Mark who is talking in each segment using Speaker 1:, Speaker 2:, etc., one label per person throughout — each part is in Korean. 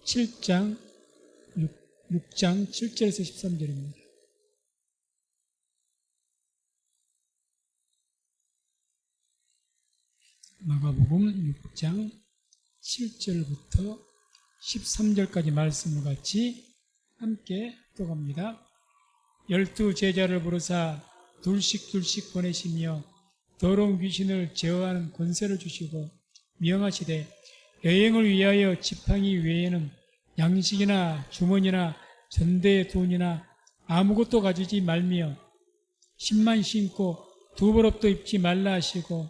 Speaker 1: 7장 6장 7절에서 13절입니다. 마가복음 6장 7절부터 13절까지 말씀을 같이 함께 읽어갑니다. 12 제자를 부르사 둘씩 보내시며 더러운 귀신을 제어하는 권세를 주시고 명하시되 여행을 위하여 지팡이 외에는 양식이나 주머니나 전대의 돈이나 아무것도 가지지 말며 신만 신고 두벌업도 입지 말라 하시고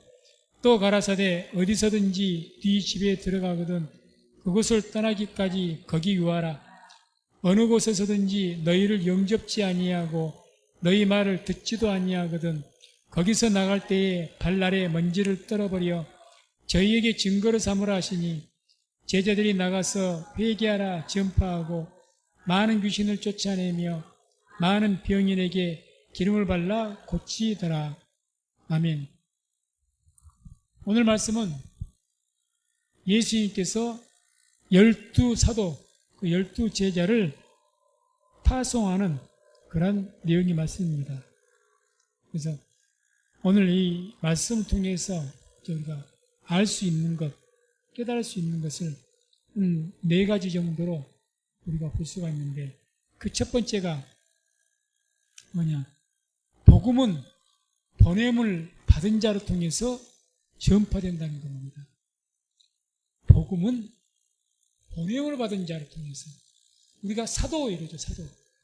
Speaker 1: 또 가라사대 어디서든지 네 집에 들어가거든 그곳을 떠나기까지 거기 유하라. 어느 곳에서든지 너희를 영접지 아니하고 너희 말을 듣지도 아니하거든 거기서 나갈 때에 발날에 먼지를 떨어버려 저희에게 증거를 삼으라 하시니 제자들이 나가서 회개하라 전파하고 많은 귀신을 쫓아내며 많은 병인에게 기름을 발라 고치더라. 아멘. 오늘 말씀은 예수님께서 12사도, 12제자를 파송하는 그런 내용의 말씀입니다. 그래서 오늘 이 말씀을 통해서 저희가 알 수 있는 것, 깨달을 수 있는 것을 4가지 정도로 우리가 볼 수가 있는데 그 첫 번째가 뭐냐? 복음은 보냄을 받은 자를 통해서 전파된다는 겁니다. 복음은 보냄을 받은 자를 통해서 우리가 사도 이러죠.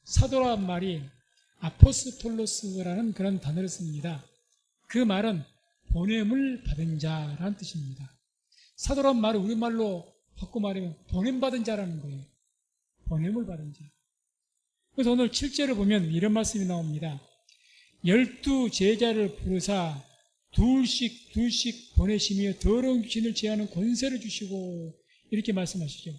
Speaker 1: 사도란 말이 아포스톨로스라는 그런 단어를 씁니다. 그 말은 보냄을 받은 자라는 뜻입니다. 사도란 말을 우리말로 바꿔 말하면 보냄받은 자라는 거예요. 보냄을 받은 자. 그래서 오늘 7절을 보면 이런 말씀이 나옵니다. 12 제자를 부르사 둘씩 보내시며 더러운 귀신을 제하는 권세를 주시고 이렇게 말씀하시죠.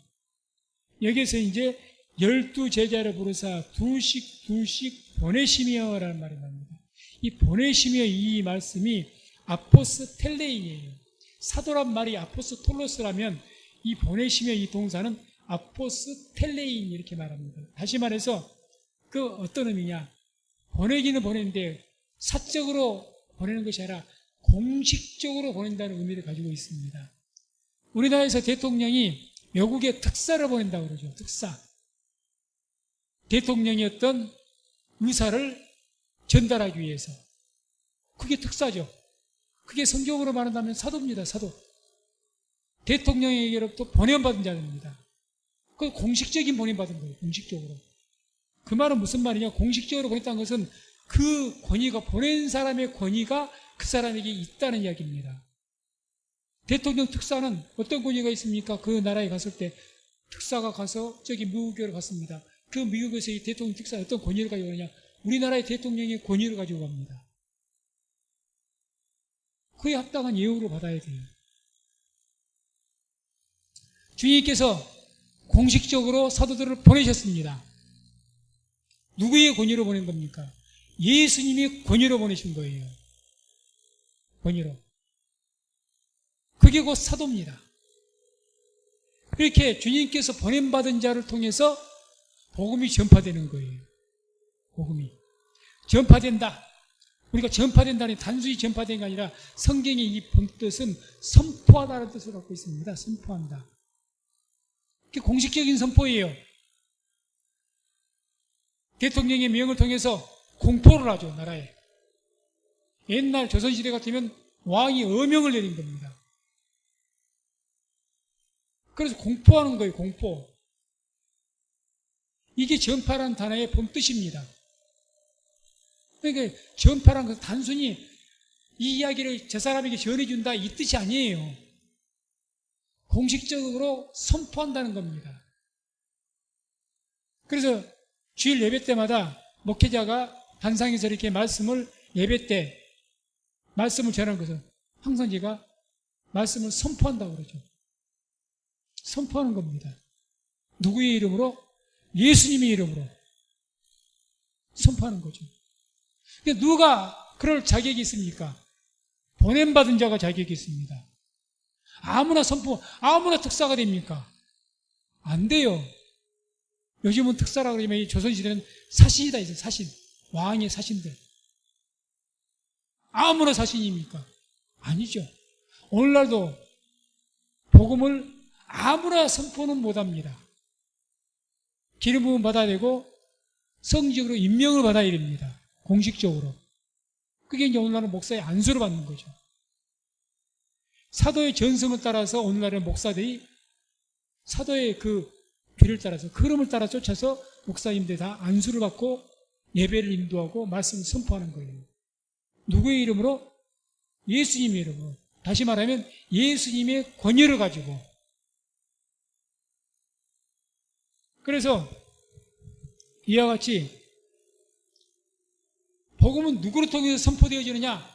Speaker 1: 여기서 이제 12 제자를 부르사 둘씩 보내시며 라는 말이 나옵니다. 이 보내시며 이 말씀이 아포스텔레이예요. 사도란 말이 아포스톨로스라면 이 보내시며 이 동사는 아포스텔레인 이렇게 말합니다. 다시 말해서 그 어떤 의미냐? 보내기는 보내는데 사적으로 보내는 것이 아니라 공식적으로 보낸다는 의미를 가지고 있습니다. 우리나라에서 대통령이 외국에 특사를 보낸다고 그러죠. 특사. 대통령이 어떤 의사를 전달하기 위해서. 그게 특사죠. 그게 성경으로 말한다면 사도입니다. 사도. 대통령에게로부터 보냄받은 자입니다. 그 공식적인 보냄받은 거예요. 공식적으로. 그 말은 무슨 말이냐? 공식적으로 보냈다는 것은 그 권위가, 보낸 사람의 권위가 그 사람에게 있다는 이야기입니다. 대통령 특사는 어떤 권위가 있습니까? 그 나라에 갔을 때 특사가 가서 저기 미국에 갔습니다. 그 미국에서 이 대통령 특사는 어떤 권위를 가지고 가느냐? 우리나라의 대통령의 권위를 가지고 갑니다. 그에 합당한 예우를 받아야 돼요. 주님께서 공식적으로 사도들을 보내셨습니다. 누구의 권위로 보낸 겁니까? 예수님이 권위로 보내신 거예요. 권위로. 그게 곧 사도입니다. 이렇게 주님께서 보냄받은 자를 통해서 복음이 전파되는 거예요. 복음이 전파된다. 우리가 전파된다니 단순히 전파된 게 아니라 성경의 이 본뜻은 선포하다는 뜻을 갖고 있습니다. 선포한다. 그게 공식적인 선포예요. 대통령의 명을 통해서 공포를 하죠. 나라에. 옛날 조선시대 같으면 왕이 어명을 내린 겁니다. 그래서 공포하는 거예요. 공포. 이게 전파라는 단어의 본뜻입니다. 그러니까 전파라는 것은 단순히 이 이야기를 저 사람에게 전해준다 이 뜻이 아니에요. 공식적으로 선포한다는 겁니다. 그래서 주일 예배 때마다 목회자가 단상에서 이렇게 말씀을 예배 때 말씀을 전하는 것은 항상 제가 말씀을 선포한다고 그러죠. 선포하는 겁니다. 누구의 이름으로? 예수님의 이름으로 선포하는 거죠. 누가 그럴 자격이 있습니까? 보냄받은 자가 자격이 있습니다. 아무나 선포, 아무나 특사가 됩니까? 안 돼요. 요즘은 특사라고 그러면 이 조선시대는 사신이다 있어요. 사신. 왕의 사신들. 아무나 사신입니까? 아니죠. 오늘날도 복음을 아무나 선포는 못합니다. 기름 부음 받아야 되고 성직으로 임명을 받아야 됩니다. 공식적으로. 그게 이제 오늘날은 목사의 안수를 받는 거죠. 사도의 전승을 따라서 오늘날의 목사들이 사도의 그 길을 따라서 그 흐름을 따라 쫓아서 목사님들 다 안수를 받고 예배를 인도하고 말씀을 선포하는 거예요. 누구의 이름으로? 예수님의 이름으로. 다시 말하면 예수님의 권위를 가지고. 그래서 이와 같이 복음은 누구를 통해서 선포되어지느냐?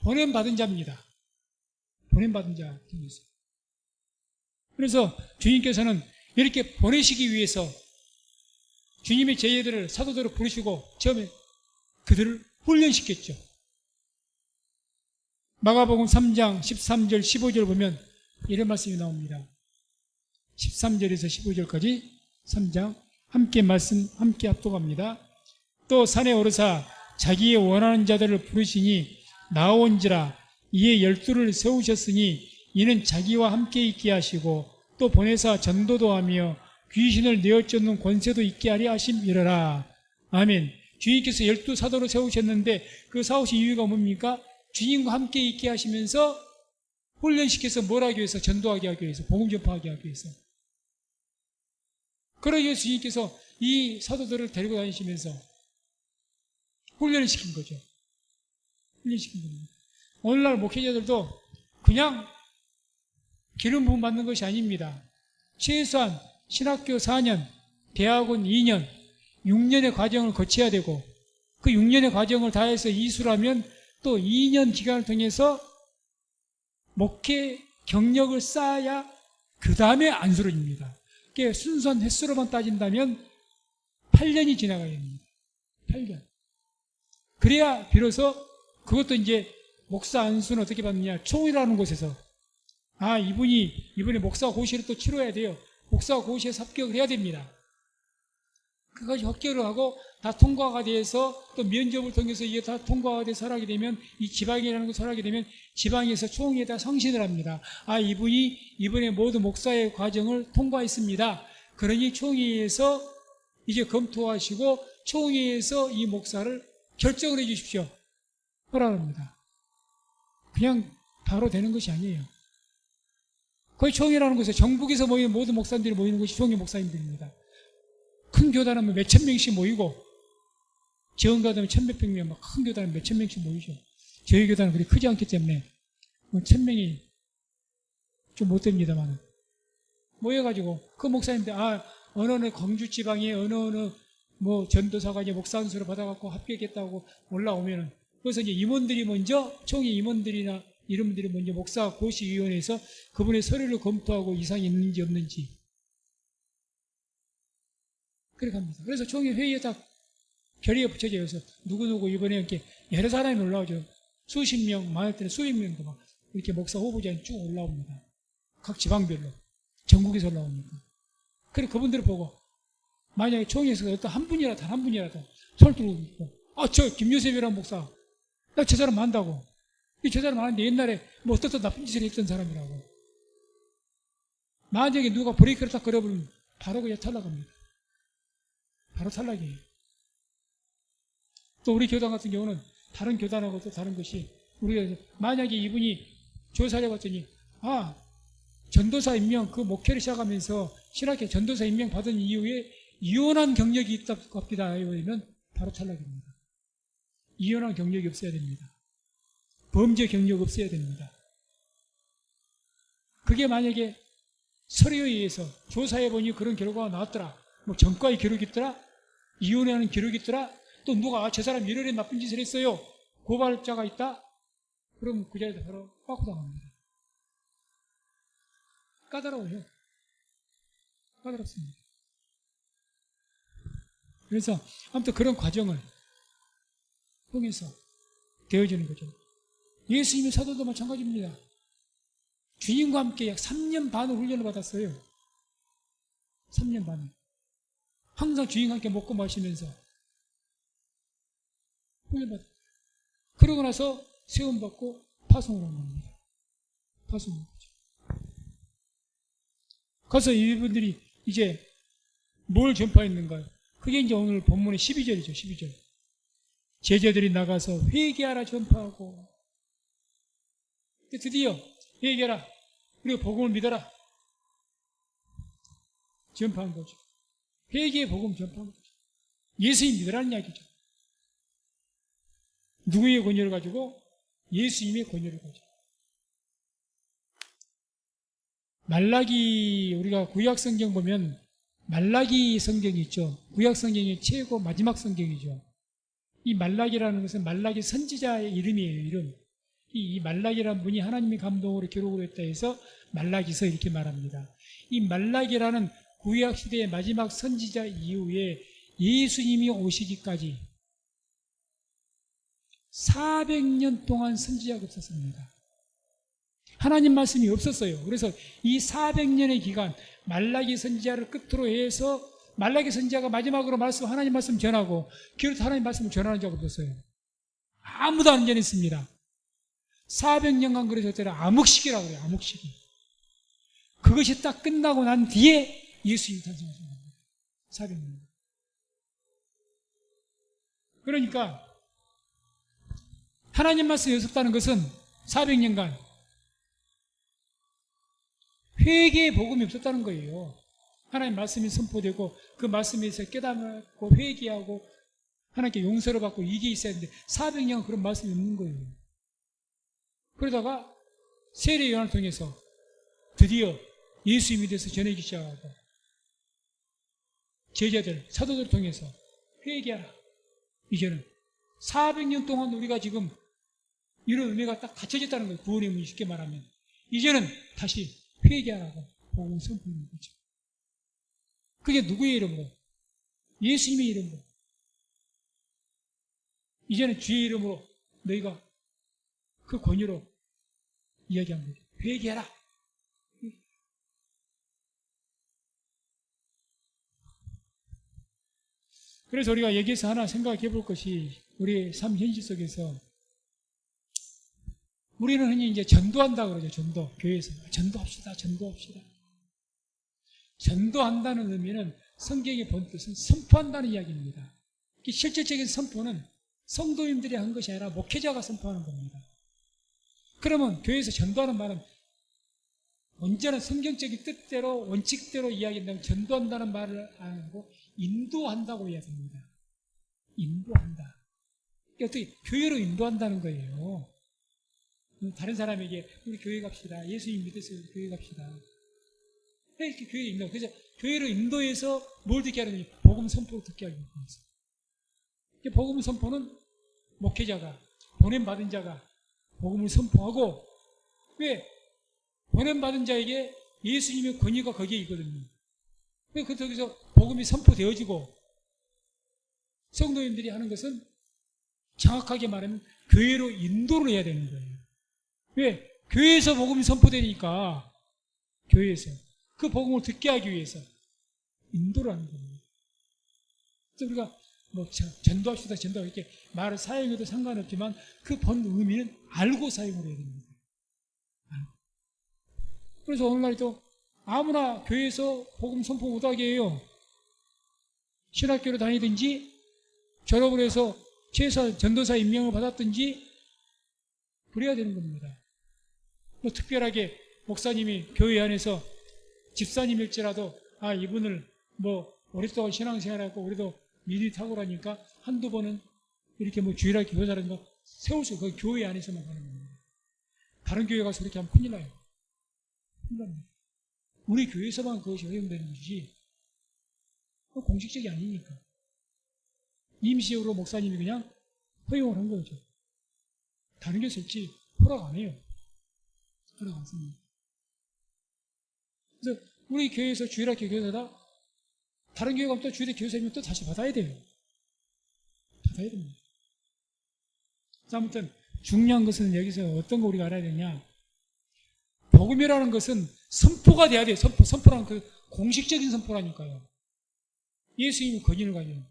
Speaker 1: 보냄받은 자입니다. 보냄받은 자 통해서. 그래서 주님께서는 이렇게 보내시기 위해서 주님의 제자들을 사도들을 부르시고 처음에 그들을 훈련시켰죠. 마가복음 3장 13절 15절 보면 이런 말씀이 나옵니다. 13절에서 15절까지 3장 함께 말씀 함께 합독합니다. 또 산에 오르사 자기의 원하는 자들을 부르시니 나온지라 이에 12를 세우셨으니 이는 자기와 함께 있게 하시고 또 보내사 전도도 하며 귀신을 내어쫓는 권세도 있게 하려 하심이러라. 아멘. 주님께서 12사도를 세우셨는데 그 세우신 이유가 뭡니까? 주님과 함께 있게 하시면서 훈련시켜서 뭘 하기 위해서? 전도하게 하기 위해서, 복음 전파하게 하기 위해서. 그러기 위해서 주님께서 이 사도들을 데리고 다니시면서 훈련을 시킨 거죠. 훈련시킨 겁니다. 오늘날 목회자들도 그냥 기름 부음 받는 것이 아닙니다. 최소한 신학교 4년, 대학원 2년, 6년의 과정을 거쳐야 되고 그 6년의 과정을 다해서 이수라면 또 2년 기간을 통해서 목회 경력을 쌓아야 그 다음에 안수를 줍니다. 그게 순수한 횟수로만 따진다면 8년이 지나가야 됩니다. 8년. 그래야 비로소 그것도 이제 목사 안수는 어떻게 받느냐? 총이라는 곳에서 이번에 목사 고시를 또 치러야 돼요. 목사 고시에서 합격을 해야 됩니다. 그것이 합격을 하고 다 통과가 돼서 또 면접을 통해서 이게 다 통과가 돼서 살아가게 되면 이 지방이라는 곳을 살아가게 되면 지방에서 총회에다 성신을 합니다. 이분이 이번에 모두 목사의 과정을 통과했습니다. 그러니 총회에서 이제 검토하시고 총회에서 이 목사를 결정을 해 주십시오. 허락합니다. 그냥 바로 되는 것이 아니에요. 거의 총회라는 곳에 전국에서 모이는 모든 목사님들이 모이는 것이 총회 목사님들입니다. 큰 교단은 몇천 명씩 모이고 지원 가면 천몇백 명, 큰 교단은 몇천 명씩 모이죠. 저희 교단은 그리 크지 않기 때문에 1000명이 좀 못 됩니다만 모여가지고 그 목사님들 어느 광주 지방에 어느 전도사가 이제 목사 안수를 받아갖고 합격했다고 올라오면은 그래서 이제 임원들이 먼저 총회 임원들이나 이름들이 먼저 목사 고시위원회에서 그분의 서류를 검토하고 이상이 있는지 없는지 그렇게 합니다. 그래서 총회 회의에 딱 결의가 붙여져요. 그래서 누구누구 이번에 이렇게 여러 사람이 올라오죠. 수십 명, 많을 때는 수백 명도 막 이렇게 목사 후보자님 쭉 올라옵니다. 각 지방별로. 전국에서 올라오니까. 그래 그분들을 보고 만약에 총회에서 어떤 한 분이라도 단 한 분이라도 손을 들고 있고 저 김요셉이라는 목사 나 저 사람 안다고. 저 사람 아는데 옛날에 어떤 나쁜 짓을 했던 사람이라고. 만약에 누가 브레이크를 딱 걸어버리면 바로 그냥 탈락합니다. 바로 탈락이에요. 또 우리 교단 같은 경우는 다른 교단하고 또 다른 것이 우리가 만약에 이분이 조사를 해봤더니 전도사 임명 그 목회를 시작하면서 신학교 전도사 임명 받은 이후에 이혼한 경력이 있다고 합니다. 이러면 바로 탈락입니다. 이혼한 경력이 없어야 됩니다. 범죄 경력 없어야 됩니다. 그게 만약에 서류에 의해서 조사해보니 그런 결과가 나왔더라. 전과의 기록이 있더라. 이혼하는 기록이 있더라. 또 누가 저 사람 이런 나쁜 짓을 했어요. 고발자가 있다. 그럼 그 자리에서 바로 빠꾸당합니다. 까다로워요. 까다롭습니다. 그래서 아무튼 그런 과정을 통해서 되어지는 거죠. 예수님의 사도도 마찬가지입니다. 주님과 함께 약 3년 반을 훈련을 받았어요. 3년 반에. 항상 주인과 함께 먹고 마시면서 훈련받아. 그러고 나서 세움받고 파송을 한 겁니다. 파송을 했죠. 그래서 이분들이 이제 뭘 전파했는가요? 그게 이제 오늘 본문의 12절이죠. 12절. 제자들이 나가서 회개하라 전파하고, 드디어 회개하라, 우리가 복음을 믿어라 전파한 거죠. 회개의 복음 전파한 거죠. 예수님 믿으라는 이야기죠. 누구의 권위를 가지고? 예수님의 권위를 가지고. 말라기, 우리가 구약 성경 보면 말라기 성경이 있죠. 구약 성경이 최고 마지막 성경이죠. 이 말라기라는 것은 말라기 선지자의 이름이에요. 이름. 이 말라기라는 분이 하나님의 감동으로 기록을 했다 해서 말라기서 이렇게 말합니다. 이 말라기라는 구약 시대의 마지막 선지자 이후에 예수님이 오시기까지 400년 동안 선지자가 없었습니다. 하나님 말씀이 없었어요. 그래서 이 400년의 기간, 말라기 선지자를 끝으로 해서 말라기 선지자가 마지막으로 하나님 말씀 전하고 기록도 하나님 말씀을 전하는 자가 없었어요. 아무도 안 전했습니다. 400년간 그래서 암흑시기라고 그래요. 암흑시기. 그것이 딱 끝나고 난 뒤에 예수님이 탄생하셨습니다. 400년. 그러니까 하나님 말씀이 없었다는 것은 400년간 회개의 복음이 없었다는 거예요. 하나님 말씀이 선포되고 그 말씀에서 깨닫고 회개하고 하나님께 용서를 받고 이게 있어야 하는데 400년 그런 말씀이 없는 거예요. 그러다가 세례 요한을 통해서 드디어 예수님에 대해서 전하기 시작하고 제자들, 사도들을 통해서 회개하라. 이제는 400년 동안 우리가 지금 이런 의미가 딱 갖춰졌다는 거예요. 구원의 의미 쉽게 말하면. 이제는 다시 회개하라고 복음을 선포하는 거죠. 그게 누구의 이름으로? 예수님의 이름으로. 이제는 주의 이름으로 너희가 그 권유로 이야기한 거죠. 회개하라. 그래서 우리가 여기서 하나 생각해 볼 것이 우리의 삶 현실 속에서 우리는 흔히 이제 전도한다 그러죠. 전도. 교회에서. 전도합시다. 전도합시다. 전도한다는 의미는 성경의 본 뜻은 선포한다는 이야기입니다. 실질적인 선포는 성도님들이 한 것이 아니라 목회자가 선포하는 겁니다. 그러면 교회에서 전도하는 말은 언제나 성경적인 뜻대로 원칙대로 이야기한다면 전도한다는 말을 안 하고 인도한다고 이야기합니다. 인도한다. 어떻게 교회로 인도한다는 거예요. 다른 사람에게 우리 교회 갑시다. 예수님 믿으세요. 교회 갑시다. 이렇게 교회 인도. 그래서 교회로 인도해서 뭘 듣게 하는 거예요? 복음 선포를 듣게 하기 위해서. 복음 선포는 목회자가 보냄받은 자가 복음을 선포하고 왜? 보냄받은 자에게 예수님의 권위가 거기에 있거든요. 거기서 복음이 선포되어지고 성도님들이 하는 것은 정확하게 말하면 교회로 인도를 해야 되는 거예요. 왜? 교회에서 복음이 선포되니까 교회에서 그 복음을 듣게 하기 위해서 인도를 하는 겁니다. 그래서 우리가 뭐 전도합시다, 전도 이렇게 말을 사용해도 상관없지만 그 본 의미는 알고 사용을 해야 됩니다. 그래서 오늘날도 아무나 교회에서 복음 선포 못하게 해요. 신학교를 다니든지 졸업을 해서 최소한 전도사 임명을 받았든지 그래야 되는 겁니다. 뭐 특별하게 목사님이 교회 안에서 집사님일지라도 이분을 뭐 오랫동안 신앙생활하고 우리도 믿음이 탁월하니까 한두 번은 이렇게 뭐 주일학 교사라든가 세울 수 그 교회 안에서만 하는 겁니다. 다른 교회 가서 그렇게 하면 큰일 나요. 큰일 납니다. 우리 교회에서만 그것이 허용되는 것이지 공식적이 아니니까 임시적으로 목사님이 그냥 허용을 한 거죠. 다른 교회 설치 허락 안 해요. 허락 안 씁니다. 그래서 우리 교회에서 주일학교 교사다 다른 교회 가면 또 주일학교 교사님은 또 다시 받아야 돼요. 받아야 됩니다. 아무튼 중요한 것은 여기서 어떤 거 우리가 알아야 되냐. 복음이라는 것은 선포가 돼야 돼요. 선포라는 그 공식적인 선포라니까요. 예수님이 권위를 가지고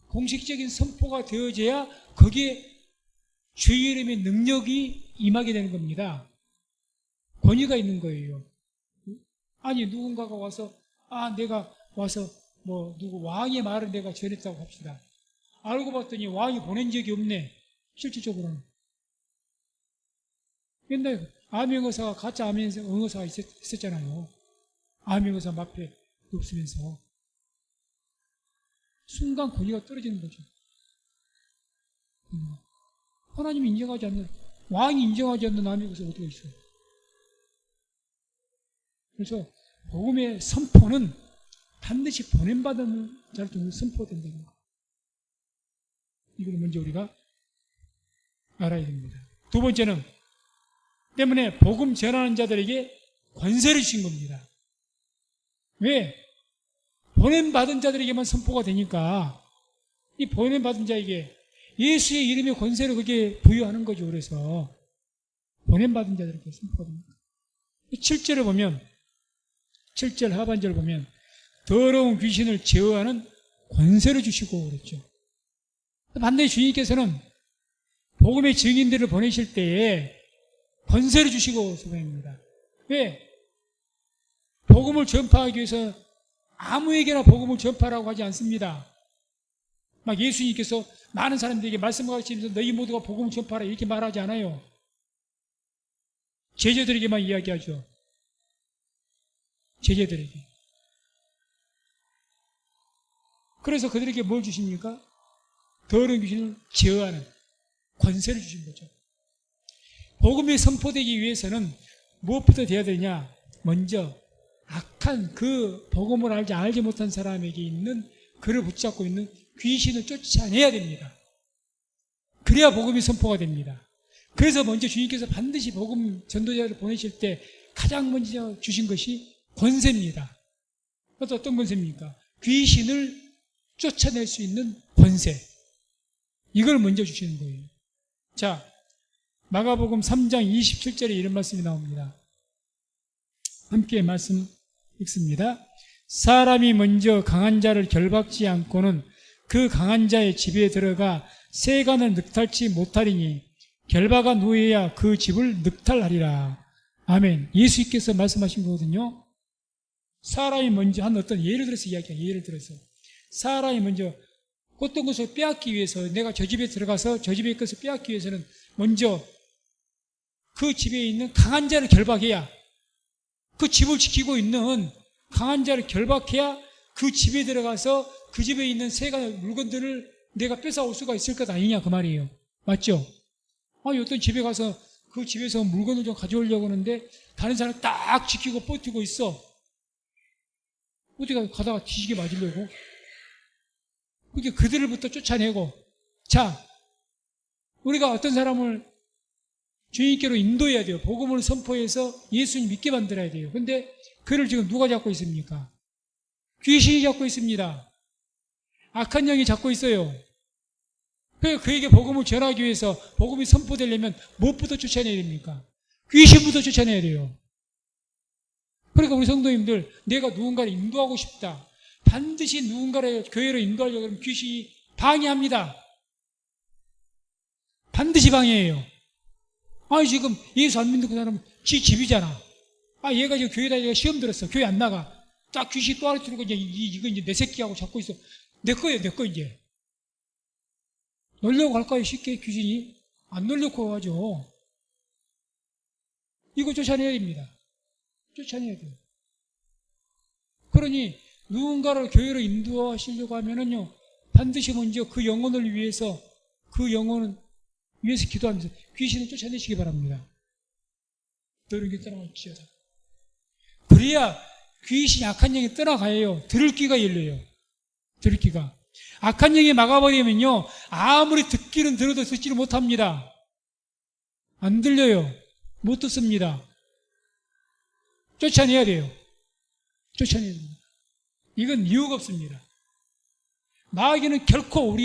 Speaker 1: 공식적인 선포가 되어져야 거기에 주의 이름의 능력이 임하게 되는 겁니다. 권위가 있는 거예요. 아니 누군가가 와서 내가 와서 누구 왕의 말을 내가 전했다고 합시다. 알고 봤더니 왕이 보낸 적이 없네. 실질적으로는. 옛날에 암행어사가 가짜 암행어사가 있었잖아요. 암행어사 마패 없으면서 순간 권위가 떨어지는 거죠. 하나님이 인정하지 않는, 왕이 인정하지 않는 암행어사가 어디가 있어요? 그래서 복음의 선포는 반드시 보냄받은 자를 통해 선포된다는 거. 이걸 먼저 우리가 알아야 됩니다. 두 번째는 때문에 복음 전하는 자들에게 권세를 주신 겁니다. 왜? 보냄받은 자들에게만 선포가 되니까 이 보냄받은 자에게 예수의 이름의 권세를 그게 부여하는 거죠. 그래서 보냄받은 자들에게 선포가 됩니다. 7절을 보면 7절 하반절을 보면 더러운 귀신을 제어하는 권세를 주시고 그랬죠. 반드시 주님께서는 복음의 증인들을 보내실 때에 권세를 주시고 소개합니다. 왜? 복음을 전파하기 위해서 아무에게나 복음을 전파하라고 하지 않습니다. 막 예수님께서 많은 사람들에게 말씀하시면서 너희 모두가 복음을 전파하라 이렇게 말하지 않아요. 제자들에게만 이야기하죠. 제자들에게. 그래서 그들에게 뭘 주십니까? 더러운 귀신을 제어하는 권세를 주신 거죠. 복음이 선포되기 위해서는 무엇부터 돼야 되냐? 먼저 악한 그 복음을 알지 못한 사람에게 있는 그를 붙잡고 있는 귀신을 쫓아내야 됩니다. 그래야 복음이 선포가 됩니다. 그래서 먼저 주님께서 반드시 복음 전도자를 보내실 때 가장 먼저 주신 것이 권세입니다. 그것도 어떤 권세입니까? 귀신을 쫓아낼 수 있는 권세. 이걸 먼저 주시는 거예요. 자, 마가복음 3장 27절에 이런 말씀이 나옵니다. 함께 말씀 읽습니다. 사람이 먼저 강한 자를 결박지 않고는 그 강한 자의 집에 들어가 세간을 늑탈치 못하리니 결박한 후에야 그 집을 늑탈하리라. 아멘. 예수님께서 말씀하신 거거든요. 사람이 먼저 한 어떤 예를 들어서 이야기해요. 예를 들어서 사람이 먼저 어떤 것을 빼앗기 위해서 내가 저 집에 들어가서 저 집의 것을 빼앗기 위해서는 먼저 그 집에 있는 강한 자를 결박해야, 그 집을 지키고 있는 강한 자를 결박해야 그 집에 들어가서 그 집에 있는 세간의 물건들을 내가 뺏어올 수가 있을 것 아니냐 그 말이에요. 맞죠? 어떤 집에 가서 그 집에서 물건을 좀 가져오려고 하는데 다른 사람이 딱 지키고 버티고 있어. 어디가 가다가 뒤지게 맞으려고. 그게 그들부터 쫓아내고, 자, 우리가 어떤 사람을 주님께로 인도해야 돼요. 복음을 선포해서 예수님 믿게 만들어야 돼요. 근데 그를 지금 누가 잡고 있습니까? 귀신이 잡고 있습니다. 악한 영이 잡고 있어요. 그에게 복음을 전하기 위해서 복음이 선포되려면 무엇부터 쫓아내야 됩니까? 귀신부터 쫓아내야 돼요. 그러니까 우리 성도님들, 내가 누군가를 인도하고 싶다. 반드시 누군가를 교회로 인도하려고 하면 귀신이 방해합니다. 반드시 방해해요. 지금 예수 안 믿는 그 사람은 지 집이잖아. 얘가 지금 교회 다니다가 시험 들었어. 교회 안 나가. 딱 귀신이 또 알아들고 이거 이제 내 새끼하고 잡고 있어. 내 거예요, 내 거 이제. 놀려고 갈까요, 쉽게 귀신이? 안 놀려고 하죠. 이거 쫓아내야 됩니다. 쫓아내야 돼요. 그러니 누군가를 교회로 인도하시려고 하면은요, 반드시 먼저 그 영혼을 위해서, 기도하면서 귀신을 쫓아내시기 바랍니다. 더러운 게 떠나갈지어다. 그래야 귀신이 악한 영이 떠나가요. 들을 귀가 열려요. 들을 귀가. 악한 영이 막아버리면요, 아무리 듣기는 들어도 듣지를 못합니다. 안 들려요. 못 듣습니다. 쫓아내야 돼요. 쫓아내야 됩니다. 이건 이유가 없습니다. 마귀는 결코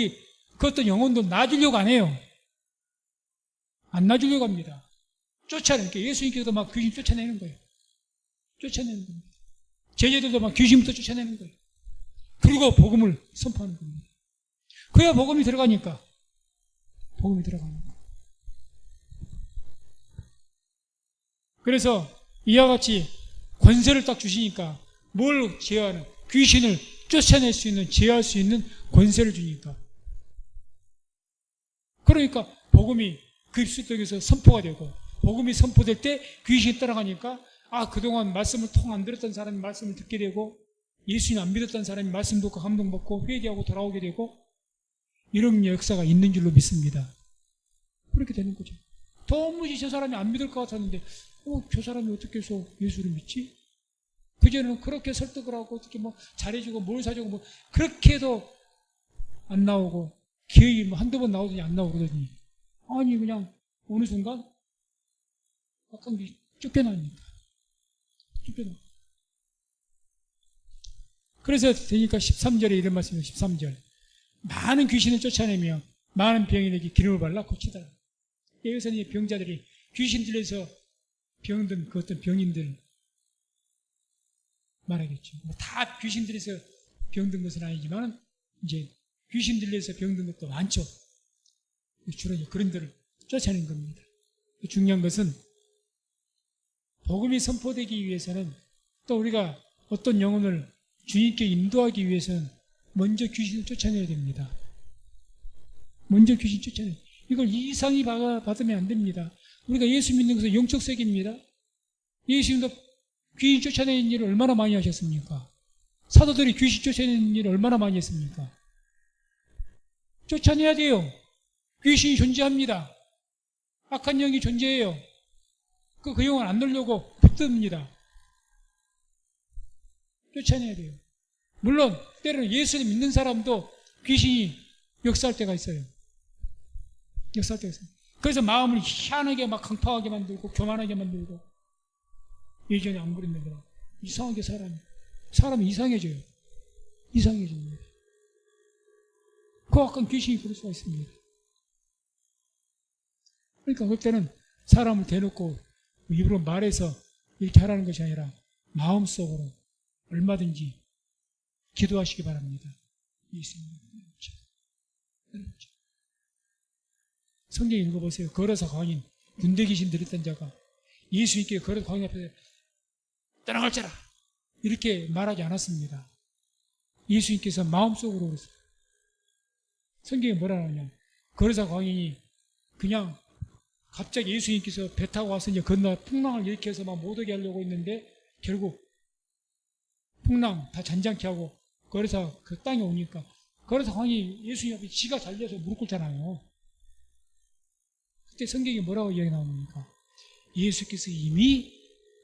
Speaker 1: 그 어떤 영혼도 놔주려고 안 해요. 안 놔주려고 합니다. 쫓아내니까 예수님께서 막 귀신 쫓아내는 거예요. 쫓아내는 겁니다. 제자들도 막 귀신부터 쫓아내는 거예요. 그리고 복음을 선포하는 겁니다. 그래야 복음이 들어가니까. 복음이 들어가는 거예요. 그래서 이와 같이 권세를 딱 주시니까 뭘 제어하는, 귀신을 쫓아낼 수 있는, 제어할 수 있는 권세를 주니까. 그러니까 복음이 그 입술 속에서 선포가 되고, 복음이 선포될 때 귀신이 따라가니까, 그동안 말씀을 통 안 들었던 사람이 말씀을 듣게 되고, 예수님 안 믿었던 사람이 말씀 듣고 감동받고 회개하고 돌아오게 되고, 이런 역사가 있는 줄로 믿습니다. 그렇게 되는 거죠. 도무지 저 사람이 안 믿을 것 같았는데, 저 사람이 어떻게 해서 예수를 믿지? 그전에는 그렇게 설득을 하고, 어떻게 잘해주고, 뭘 사주고, 그렇게 해도 안 나오고, 기회이 한두 번 나오더니 안 나오고 그러더니, 그냥 어느 순간, 약간 쫓겨나니까. 쫓겨나. 그래서 되니까 13절에 이런 말씀이에요. 13절. 많은 귀신을 쫓아내며 많은 병인에게 기름을 발라 고치더라. 여기서는 이 병자들이 귀신 들려서 병든 그 어떤 병인들 말하겠죠. 다 귀신 들려서 병든 것은 아니지만 이제 귀신 들려서 병든 것도 많죠. 주로 그런 들을 쫓아내는 겁니다. 중요한 것은 복음이 선포되기 위해서는 또 우리가 어떤 영혼을 주님께 인도하기 위해서는 먼저 귀신을 쫓아내야 됩니다. 먼저 귀신 쫓아내야 됩니다. 이걸 이상히 받으면 안 됩니다. 우리가 예수 믿는 것은 영적 세계입니다. 예수님도 귀신 쫓아내는 일을 얼마나 많이 하셨습니까? 사도들이 귀신 쫓아내는 일을 얼마나 많이 했습니까? 쫓아내야 돼요. 귀신이 존재합니다. 악한 영이 존재해요. 그 영을 안 넣으려고 붙듭니다. 쫓아내야 돼요. 물론 때로는 예수를 믿는 사람도 귀신이 역사할 때가 있어요. 역사할 때가 있어요. 그래서 마음을 희한하게 막 강팍하게 만들고 교만하게 만들고, 예전에 안 그랬는데 이상하게 사람이 이상해져요. 이상해집니다. 그 악한 귀신이 그럴 수가 있습니다. 그러니까 그때는 사람을 대놓고 입으로 말해서 이렇게 하라는 것이 아니라 마음속으로 얼마든지 기도하시기 바랍니다. 성경 읽어보세요. 걸어서 광인, 군대 귀신 들었던 자가 예수님께 걸어서 광인 앞에서 떠나갈지라 이렇게 말하지 않았습니다. 예수님께서 마음속으로 그랬어요. 성경에 뭐라 하냐, 걸어서 광인이 그냥 갑자기 예수님께서 배 타고 와서 이제 건너 풍랑을 일으켜서 막 못 오게 하려고 했는데 결국 풍랑 다 잔잔케 하고 걸어서 그 땅에 오니까 걸어서 광인이 예수님 앞에 지가 달려서 무릎 꿇잖아요. 그때 성경이 뭐라고 이야기 나옵니까? 예수께서 이미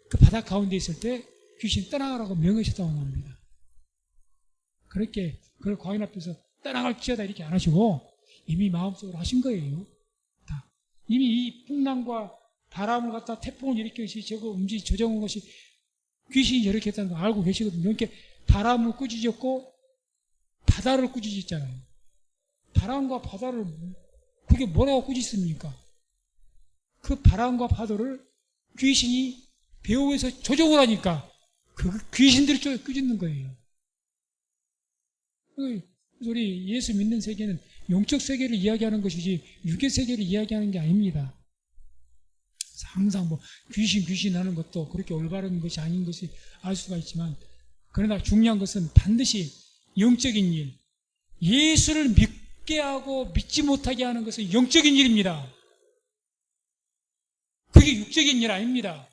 Speaker 1: 그 바다 가운데 있을 때 귀신 떠나가라고 명하셨다고 나옵니다. 그렇게 그 광인 앞에서 떠나갈지어다 이렇게 안 하시고 이미 마음속으로 하신 거예요. 다. 이미 이 풍랑과 바람을 갖다 태풍을 일으켜서 저거 조정한 것이 귀신이 저렇게 했다는 거 알고 계시거든요. 이렇게 바람을 꾸짖었고 바다를 꾸짖었잖아요. 바람과 바다를 그게 뭐라고 꾸짖습니까? 그 바람과 파도를 귀신이 배후에서 조종을 하니까 그 귀신들이 꾸짖는 거예요. 그래서 우리 예수 믿는 세계는 영적 세계를 이야기하는 것이지 육의 세계를 이야기하는 게 아닙니다. 항상 귀신 하는 것도 그렇게 올바른 것이 아닌 것이 알 수가 있지만, 그러나 중요한 것은 반드시 영적인 일, 예수를 믿게 하고 믿지 못하게 하는 것은 영적인 일입니다. 그게 육적인 일 아닙니다.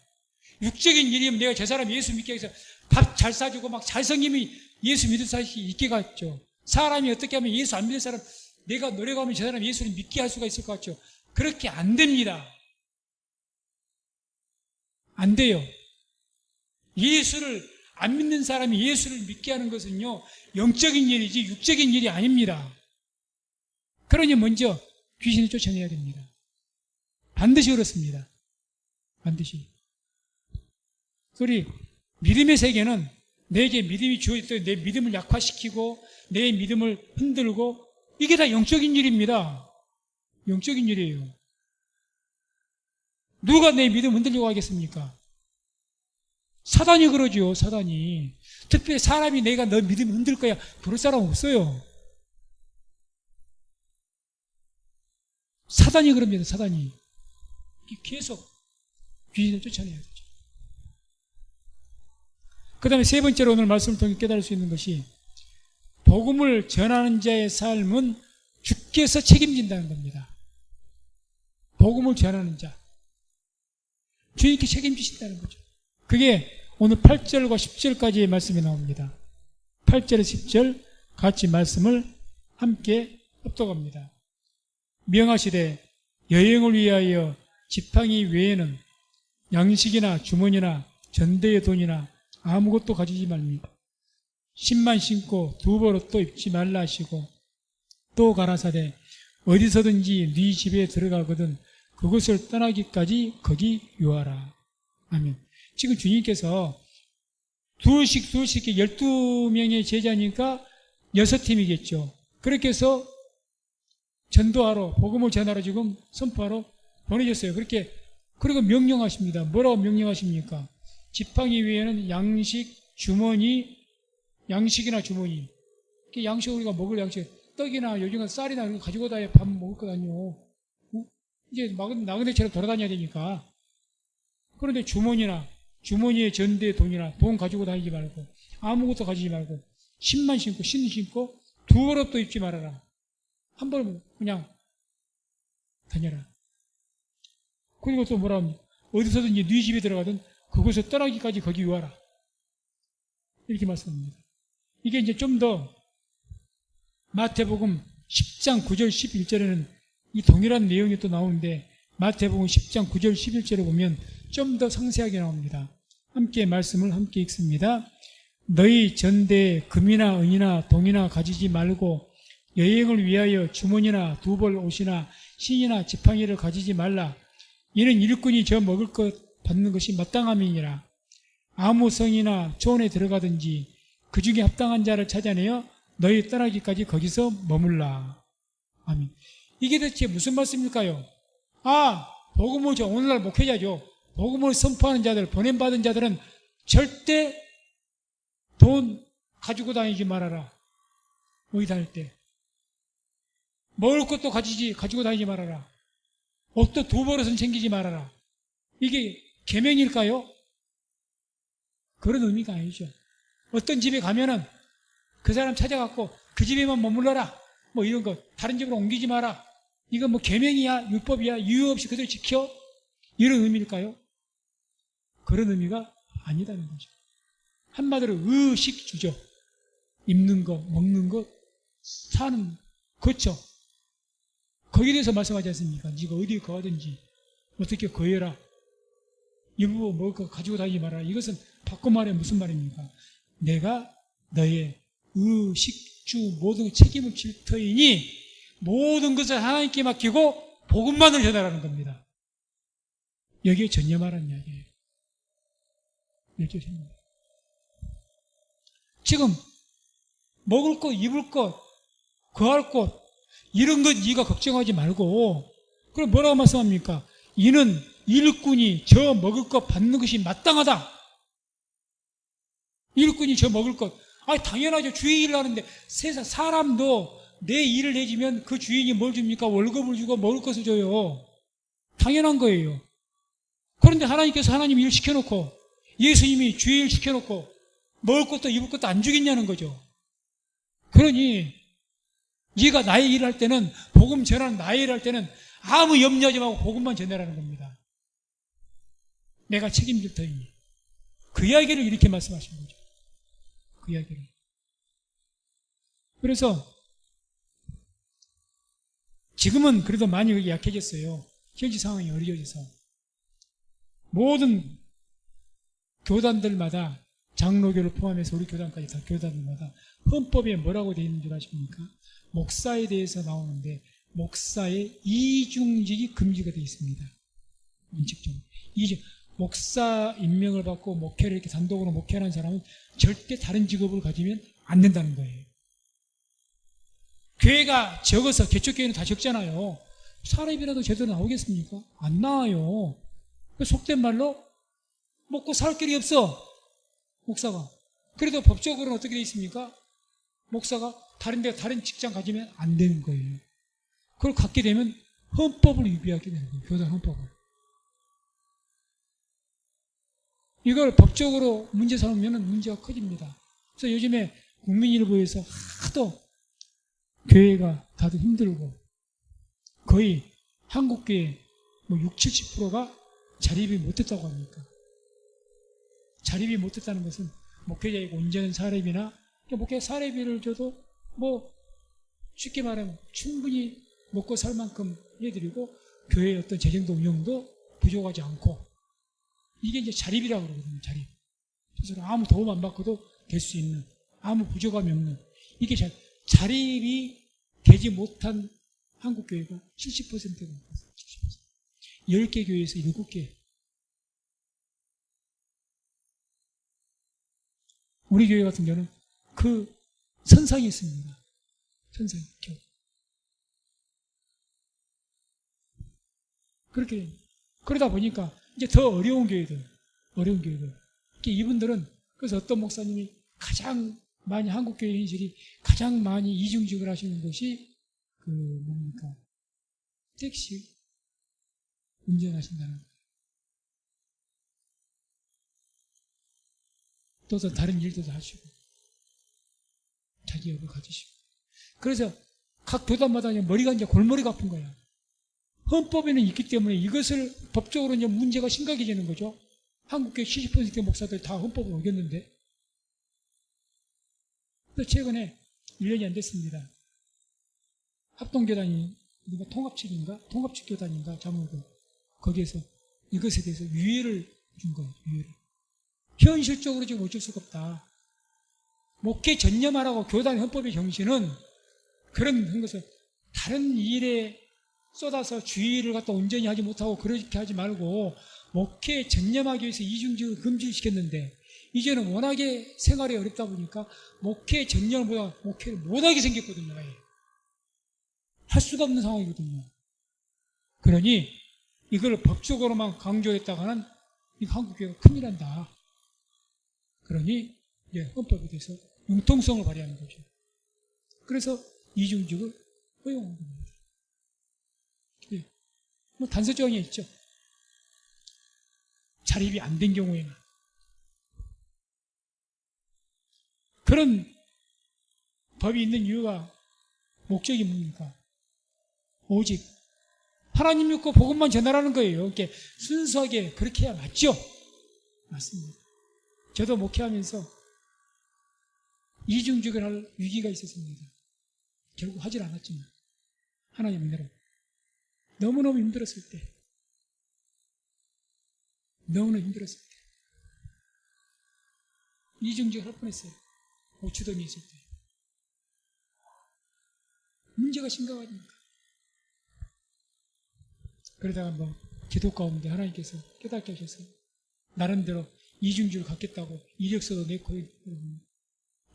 Speaker 1: 육적인 일이면 내가 저 사람 예수 믿게 해서 밥 잘 사주고 막 잘생김이 예수 믿을 사람이 있게 같죠. 사람이 어떻게 하면 예수 안 믿을 사람, 내가 노력하면 저 사람 예수를 믿게 할 수가 있을 것 같죠. 그렇게 안 됩니다. 안 돼요. 예수를 안 믿는 사람이 예수를 믿게 하는 것은요, 영적인 일이지 육적인 일이 아닙니다. 그러니 먼저 귀신을 쫓아내야 됩니다. 반드시 그렇습니다. 반드시. 우리 믿음의 세계는 내게 믿음이 주어졌을 때 내 믿음을 약화시키고 내 믿음을 흔들고, 이게 다 영적인 일입니다. 영적인 일이에요. 누가 내 믿음 흔들려고 하겠습니까? 사단이 그러죠. 사단이. 특별히 사람이 내가 너 믿으면 흔들 거야. 그럴 사람 없어요. 사단이 그럽니다. 사단이. 계속 귀신을 쫓아내야 되죠. 그 다음에 세 번째로 오늘 말씀을 통해 깨달을 수 있는 것이 복음을 전하는 자의 삶은 주께서 책임진다는 겁니다. 복음을 전하는 자. 주님께 책임지신다는 거죠. 그게 오늘 8절과 10절까지의 말씀이 나옵니다. 8절에 10절 같이 말씀을 함께 합독합니다. 명하시되 여행을 위하여 지팡이 외에는 양식이나 주머니나 전대의 돈이나 아무것도 가지지 말며 신만 신고 두벌옷도 입지 말라 하시고 또 가라사대 어디서든지 네 집에 들어가거든 그곳을 떠나기까지 거기 유하라. 아멘. 지금 주님께서 둘씩 12명의 제자니까 6팀이겠죠. 그렇게 해서 전도하러 복음을 전하러 지금 선포하러 보내셨어요. 그리고 명령하십니다. 뭐라고 명령하십니까? 지팡이 위에는 양식이나 주머니. 양식 우리가 먹을 양식, 떡이나 요즘은 쌀이나 이런 거 가지고 다녀 밥 먹을 거 아니요. 이제 나그네처럼 돌아다녀야 되니까. 그런데 주머니에 전대에 돈이나 돈 가지고 다니지 말고 아무것도 가지지 말고 신만 신고 두 벌옷도 입지 말아라. 한 벌 그냥 다녀라. 그리고 또 뭐라 합니까? 어디서든지 네 집에 들어가든 그곳을 떠나기까지 거기 유하라. 이렇게 말씀합니다. 이게 이제 좀 더 마태복음 10장 9절 11절에는 이 동일한 내용이 또 나오는데 마태복음 10장 9절 11절에 보면 좀 더 상세하게 나옵니다. 함께 말씀을 함께 읽습니다. 너희 전대에 금이나 은이나 동이나 가지지 말고 여행을 위하여 주머니나 두벌 옷이나 신이나 지팡이를 가지지 말라. 이는 일꾼이 저 먹을 것 받는 것이 마땅함이니라. 아무 성이나 초원에 들어가든지 그 중에 합당한 자를 찾아내어 너희 떠나기까지 거기서 머물라. 아멘. 이게 대체 무슨 말씀일까요? 복음을 오늘날 목회자죠. 복음을 선포하는 자들, 보냄받은 자들은 절대 돈 가지고 다니지 말아라. 어디 다닐 때. 먹을 것도 가지고 다니지 말아라. 옷도 두 벌옷은 챙기지 말아라. 이게 계명일까요? 그런 의미가 아니죠. 어떤 집에 가면은 그 사람 찾아갖고 그 집에만 머물러라. 뭐 이런 거 다른 집으로 옮기지 마라. 이건 뭐 계명이야, 율법이야, 이유 없이 그대로 지켜? 이런 의미일까요? 그런 의미가 아니다는 거죠. 한마디로 의식주죠. 입는 거, 먹는 거, 사는 거죠. 거기에 대해서 말씀하지 않습니까? 네가 어디에 가든지 어떻게 거해라. 일부 먹을 거 가지고 다니지 마라. 이것은 바꿔 말해 무슨 말입니까? 내가 너의 의식주 모든 책임을 질 터이니 모든 것을 하나님께 맡기고 복음만을 전하라는 겁니다. 여기에 전념하라는 이야기예요. 지금 먹을 것, 입을 것, 거할 것 이런 것 네가 걱정하지 말고 그럼 뭐라고 말씀합니까? 이는 일꾼이 저 먹을 것 받는 것이 마땅하다. 일꾼이 저 먹을 것. 당연하죠. 주의 일을 하는데 세상 사람도 내 일을 해주면 그 주인이 뭘 줍니까? 월급을 주고 먹을 것을 줘요. 당연한 거예요. 그런데 하나님께서 하나님 일 시켜놓고 예수님이 주의 일 시켜놓고 먹을 것도 입을 것도 안 주겠냐는 거죠. 그러니 네가 나의 일을 할 때는 복음 전하는 나의 일을 할 때는 아무 염려하지 말고 복음만 전하라는 겁니다. 내가 책임질 터이니. 그 이야기를 이렇게 말씀하신 거죠. 그 이야기를. 그래서 지금은 그래도 많이 약해졌어요. 현지 상황이 어려워져서. 모든 교단들마다 장로교를 포함해서 우리 교단까지 다 교단들마다 헌법에 뭐라고 되어 있는 줄 아십니까? 목사에 대해서 나오는데 목사의 이중직이 금지가 되어 있습니다. 원칙적으로. 목사 임명을 받고 목회를 이렇게 단독으로 목회하는 사람은 절대 다른 직업을 가지면 안 된다는 거예요. 교회가 적어서 개척교회는 다 적잖아요. 사람이라도 제대로 나오겠습니까? 안 나와요. 속된 말로 먹고 살 길이 없어. 목사가. 그래도 법적으로는 어떻게 되어 있습니까? 목사가 다른 직장 가지면 안 되는 거예요. 그걸 갖게 되면 헌법을 위배하게 되는 거예요. 교단 헌법을. 이걸 법적으로 문제 삼으면 문제가 커집니다. 그래서 요즘에 국민일보에서 하도 교회가 다들 힘들고 거의 한국교회 뭐 60, 70%가 자립이 못했다고 합니까? 자립이 못했다는 것은 목회자에게 온전한 사례비나 목회 사례비를 줘도 뭐 쉽게 말하면 충분히 먹고 살 만큼 해드리고 교회의 어떤 재정도 운영도 부족하지 않고 이게 이제 자립이라고 그러거든요. 자립. 그래서 아무 도움 안 받고도 될 수 있는 아무 부족함이 없는 이게 자립이 되지 못한 한국교회가 70%가 넘었어요. 70%. 10개 교회에서 7개. 우리 교회 같은 경우는 그 선상이 있습니다. 선상이. 그렇게 그러다 보니까 이제 더 어려운 교회들. 이분들은 그래서 어떤 목사님이 가장 많이 한국교회 현실이 가장 많이 이중직을 하시는 것이 그 뭡니까? 택시 운전하신다는 거예요. 또 다른 일도 다 하시고 자기 업을 가지시고 그래서 각 교단마다 머리가 이제 골머리가 아픈 거야. 헌법에는 있기 때문에 이것을 법적으로 이제 문제가 심각해지는 거죠. 한국교회 70% 목사들 다 헌법을 어겼는데. 그래서 최근에 1년이 안 됐습니다. 합동교단이 통합측교단인가 자문고 거기에서 이것에 대해서 유예를 준 거예요. 유예를. 현실적으로 지금 어쩔 수가 없다. 목회 전념하라고 교단 헌법의 정신은 그런 것을 다른 일에 쏟아서 주의를 갖다 온전히 하지 못하고 그렇게 하지 말고 목회에 전념하기 위해서 이중직을 금지를 시켰는데 이제는 워낙에 생활이 어렵다 보니까 목회에 전념보다 목회를 못하게 생겼거든요. 할 수가 없는 상황이거든요. 그러니 이걸 법적으로만 강조했다가는 이 한국교회가 큰일 난다. 그러니 이제 헌법에 대해서 융통성을 발휘하는 거죠. 그래서 이중직을 허용한 겁니다. 뭐 단서 조항이 있죠. 자립이 안 된 경우에는. 그런 법이 있는 이유가 목적이 뭡니까? 오직 하나님 믿고 복음만 전하라는 거예요. 이렇게 순수하게 그렇게 해야 맞죠? 맞습니다. 저도 목회하면서 이중직을 할 위기가 있었습니다. 결국 하질 않았지만 하나님 은혜로 너무너무 힘들었을 때 이중직을 할 뻔했어요. 오추dom이 있을 때 문제가 심각하니까. 그러다가 뭐 기도 가운데 하나님께서 깨닫게 하셔서 나름대로 이중직을 갖겠다고 이력서도 내고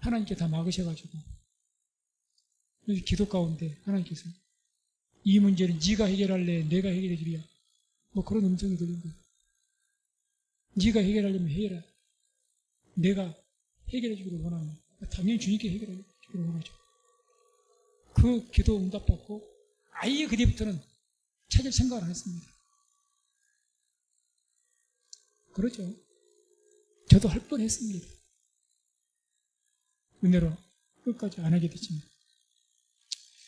Speaker 1: 하나님께 다 막으셔가지고 기도 가운데 하나님께서 이 문제는 네가 해결할래? 내가 해결해 주랴? 뭐 그런 음성이 들린 거예요. 네가 해결하려면 해결해. 내가 해결해 주기를 원하면 당연히 주님께 해결해 주기를 원하죠. 그 기도 응답받고 아예 그뒤부터는 찾을 생각을 안 했습니다. 그렇죠. 저도 할 뻔했습니다. 은혜로 끝까지 안 하게 됐지만.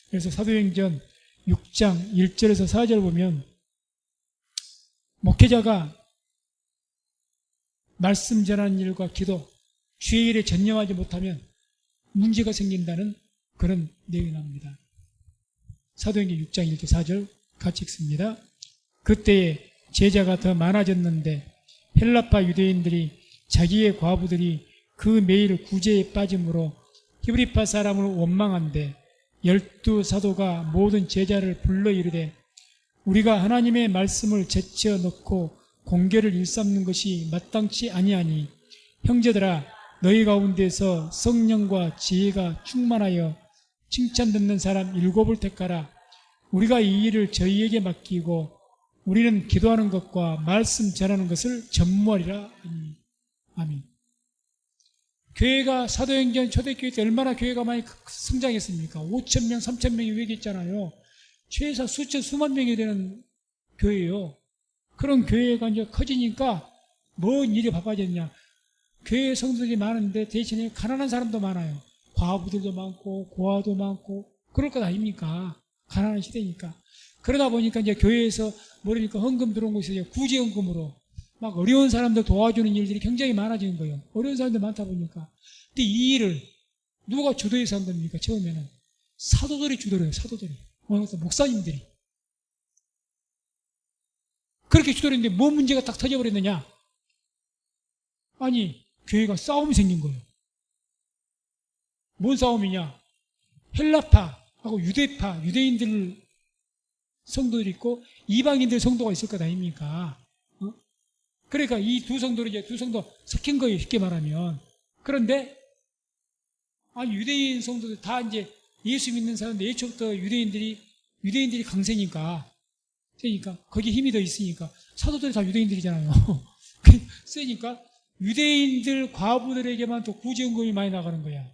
Speaker 1: 그래서 사도행전 6장 1절에서 4절 보면 목회자가 말씀 전하는 일과 기도, 주의 일에 전념하지 못하면 문제가 생긴다는 그런 내용이 나옵니다. 사도행전 6장 1절 4절 같이 읽습니다. 그때에 제자가 더 많아졌는데 헬라파 유대인들이 자기의 과부들이 그 매일 구제에 빠짐으로 히브리파 사람을 원망한데 12사도가 모든 제자를 불러 이르되 우리가 하나님의 말씀을 제쳐 넣고 공개를 일삼는 것이 마땅치 아니하니 형제들아 너희 가운데서 성령과 지혜가 충만하여 칭찬 듣는 사람 7을 택하라. 우리가 이 일을 저희에게 맡기고 우리는 기도하는 것과 말씀 전하는 것을 전무하리라. 아멘. 교회가 사도행전 초대교회 때 얼마나 교회가 많이 성장했습니까? 5,000명, 3,000명이 회개했잖아요. 최소 수만 명이 되는 교회예요. 그런 교회가 이제 커지니까 뭔 일이 바빠졌냐. 교회 성도들이 많은데 대신에 가난한 사람도 많아요. 과부들도 많고 고아도 많고 그럴 것 아닙니까? 가난한 시대니까. 그러다 보니까 이제 교회에서 모르니까 헌금 들어온 곳에서 이제 구제헌금으로 막 어려운 사람들 도와주는 일들이 굉장히 많아지는 거예요. 어려운 사람들 많다 보니까. 근데 이 일을 누가 주도해서 한 겁니까? 처음에는 사도들이 주도를 해요. 사도들이. 목사님들이. 그렇게 주도를 했는데 뭐 문제가 딱 터져버렸느냐? 아니, 교회가 싸움이 생긴 거예요. 뭔 싸움이냐? 헬라파하고 유대파, 유대인들 성도들이 있고 이방인들 성도가 있을 것 아닙니까? 그러니까 이 두 성도를 이제 두 성도 섞인 거예요. 쉽게 말하면. 그런데 아니 유대인 성도들 다 이제 예수 믿는 사람들 예초부터 유대인들이 강세니까 세니까 거기에 힘이 더 있으니까 사도들이 다 유대인들이잖아요. 세니까 유대인들 과부들에게만 더 구제헌금이 많이 나가는 거야.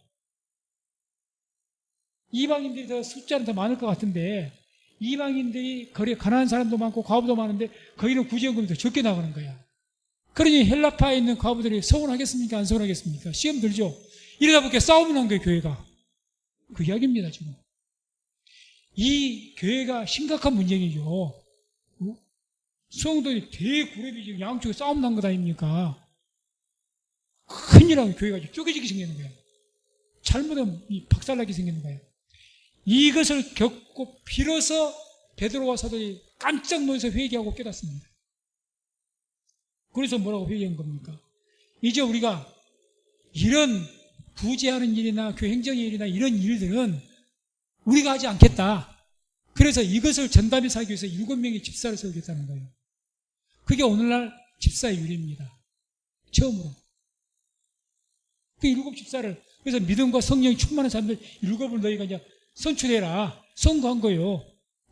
Speaker 1: 이방인들이 더 숫자는 더 많을 것 같은데 이방인들이 가난한 사람도 많고 과부도 많은데 거기는 구제헌금이 더 적게 나가는 거야. 그러니 헬라파에 있는 과부들이 서운하겠습니까? 안 서운하겠습니까? 시험 들죠. 이러다 보니까 싸움이 난 거예요. 교회가. 그 이야기입니다. 지금. 이 교회가 심각한 문제이죠. 성도들이 대그룹이 지금 양쪽에 싸움 난 것 아닙니까? 큰일 나면 교회가 쪼개지게 생기는 거예요. 잘못하면 박살나게 생기는 거예요. 이것을 겪고 비로소 베드로와 사도들이 깜짝 놀라서 회개하고 깨닫습니다. 그래서 뭐라고 회개한 겁니까? 이제 우리가 이런 구제하는 일이나 교회 행정의 일이나 이런 일들은 우리가 하지 않겠다. 그래서 이것을 전담해서 하기 위해서 7명의 집사를 세우겠다는 거예요. 그게 오늘날 집사의 유래입니다. 처음으로. 그 7 집사를, 그래서 믿음과 성령이 충만한 사람들 7을 너희가 이제 선출해라. 선거한 거예요.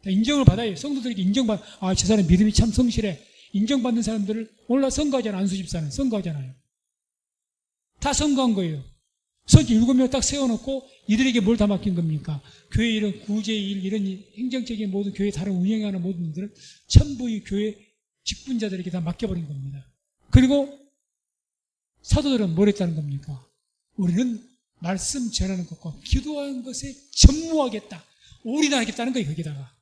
Speaker 1: 인정을 받아요. 성도들에게 저 사람 믿음이 참 성실해. 인정받는 사람들을 오늘날 선거하잖아요. 안수 집사는 선거하잖아요. 다 선거한 거예요. 선지 7명 딱 세워놓고 이들에게 뭘 다 맡긴 겁니까? 교회 이런 구제 일, 이런 행정적인 모든 교회 다른 운영하는 모든 일들은 전부 이 교회 직분자들에게 다 맡겨버린 겁니다. 그리고 사도들은 뭘 했다는 겁니까? 우리는 말씀 전하는 것과 기도하는 것에 전무하겠다. 올인하겠다는 거예요. 거기다가.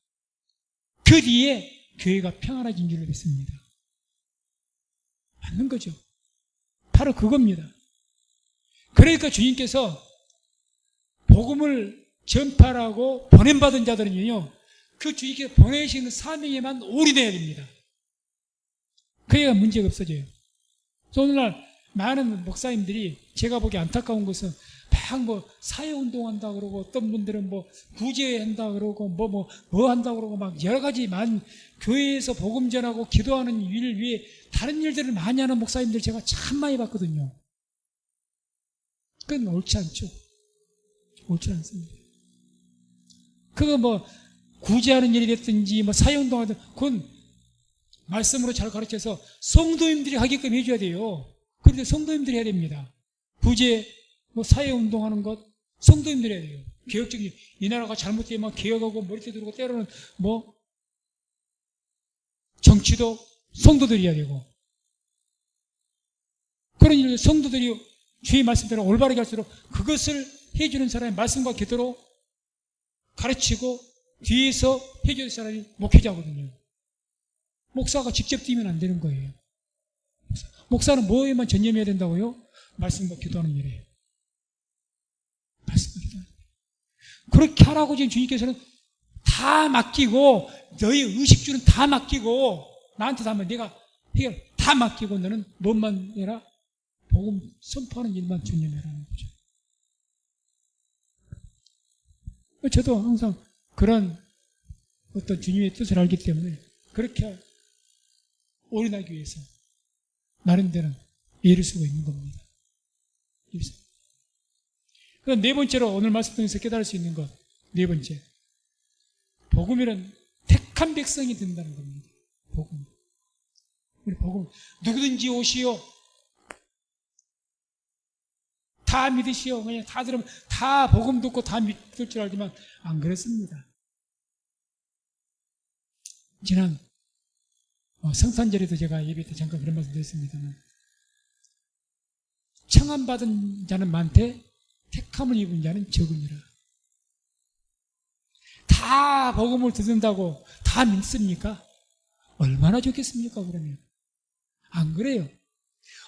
Speaker 1: 그 뒤에 교회가 평안해진 줄을 믿습니다. 맞는 거죠. 바로 그겁니다. 그러니까 주님께서 복음을 전파하고 보냄받은 자들은요, 그 주님께서 보내시는 사명에만 올인해야 됩니다. 그래야 문제가 없어져요. 그래서 오늘날 많은 목사님들이 제가 보기 안타까운 것은 막 사회운동한다 그러고 어떤 분들은 구제한다 그러고 뭐 한다 그러고 막 여러 가지 교회에서 복음 전하고 기도하는 일 위에 다른 일들을 많이 하는 목사님들 제가 참 많이 봤거든요. 그건 옳지 않죠. 옳지 않습니다. 그거 구제하는 일이 됐든지 사회운동하든 그건 말씀으로 잘 가르쳐서 성도님들이 하게끔 해줘야 돼요. 그런데 성도님들이 해야 됩니다. 구제, 사회운동하는 것 성도님들이 해야 돼요. 개혁적인 이 나라가 잘못되면 개혁하고 머리띠 두르고 때로는 정치도 성도들이 해야 되고 그런 일을 성도들이 주의 말씀대로 올바르게 할수록 그것을 해주는 사람이 말씀과 기도로 가르치고 뒤에서 해줄 사람이 목회자거든요. 목사가 직접 뛰면 안 되는 거예요. 목사는 뭐에만 전념해야 된다고요? 말씀과 기도하는 일에. 말씀과 기도하는 일. 그렇게 하라고 지금 주님께서는 다 맡기고 너희 의식주는 다 맡기고 나한테 하면 내가 해결 다 맡기고 너는 뭔만 해라? 복음 선포하는 일만 전념해라는 거죠. 저도 항상 그런 어떤 주님의 뜻을 알기 때문에 그렇게 올인하기 위해서 나름대로 예를 쓰고 있는 겁니다. 그럼 네 번째로 오늘 말씀 통해서 깨달을 수 있는 것, 네 번째. 복음이란 택한 백성이 된다는 겁니다. 복음. 우리 복음. 누구든지 오시오. 다 믿으시오. 그냥 다 들으면 다 복음 듣고 다 믿을 줄 알지만 안 그렇습니다. 지난 성탄절에도 제가 예배 때 잠깐 그런 말씀 드렸습니다만, 청함받은 자는 많되 택함을 입은 자는 적으니라. 다 복음을 듣는다고 다 믿습니까? 얼마나 좋겠습니까? 그러면 안 그래요.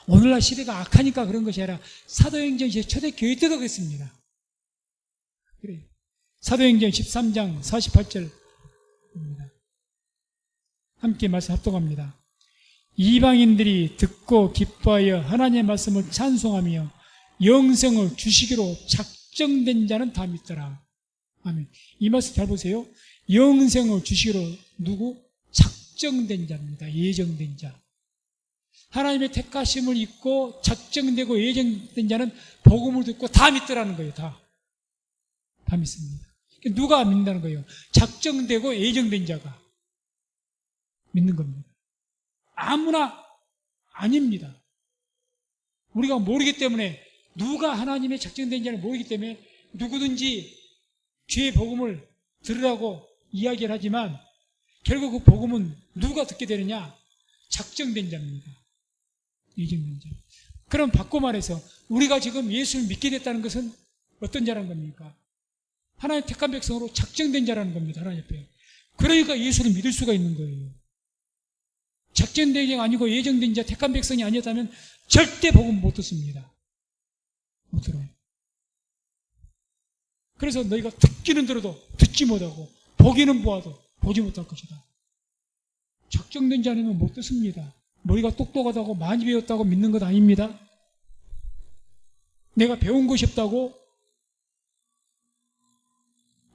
Speaker 1: 오늘날 시대가 악하니까 그런 것이 아니라 사도행전 초대교회 때도 그랬습니다. 그래요. 사도행전 13장 48절입니다. 함께 말씀 합독합니다. 이방인들이 듣고 기뻐하여 하나님의 말씀을 찬송하며 영생을 주시기로 작정된 자는 다 믿더라. 아멘. 이 말씀 잘 보세요. 영생을 주시기로 누구? 작정된 자입니다. 예정된 자. 하나님의 택하심을 입고 작정되고 예정된 자는 복음을 듣고 다 믿더라는 거예요. 다 믿습니다. 누가 믿는다는 거예요? 작정되고 예정된 자가 믿는 겁니다. 아무나 아닙니다. 우리가 모르기 때문에, 누가 하나님의 작정된 자를 모르기 때문에 누구든지 죄의 복음을 들으라고 이야기를 하지만 결국 그 복음은 누가 듣게 되느냐? 작정된 자입니다. 예정된 자. 그럼 바꿔 말해서 우리가 지금 예수를 믿게 됐다는 것은 어떤 자라는 겁니까? 하나님의 택한 백성으로 작정된 자라는 겁니다. 하나님 앞에. 그러니까 예수를 믿을 수가 있는 거예요. 작정된 자가 아니고 예정된 자, 택한 백성이 아니었다면 절대 복음 못 듣습니다. 못 들어요. 그래서 너희가 듣기는 들어도 듣지 못하고 보기는 보아도 보지 못할 것이다. 작정된 자 아니면 못 듣습니다. 머리가 똑똑하다고 많이 배웠다고 믿는 것 아닙니다. 내가 배운 것이 없다고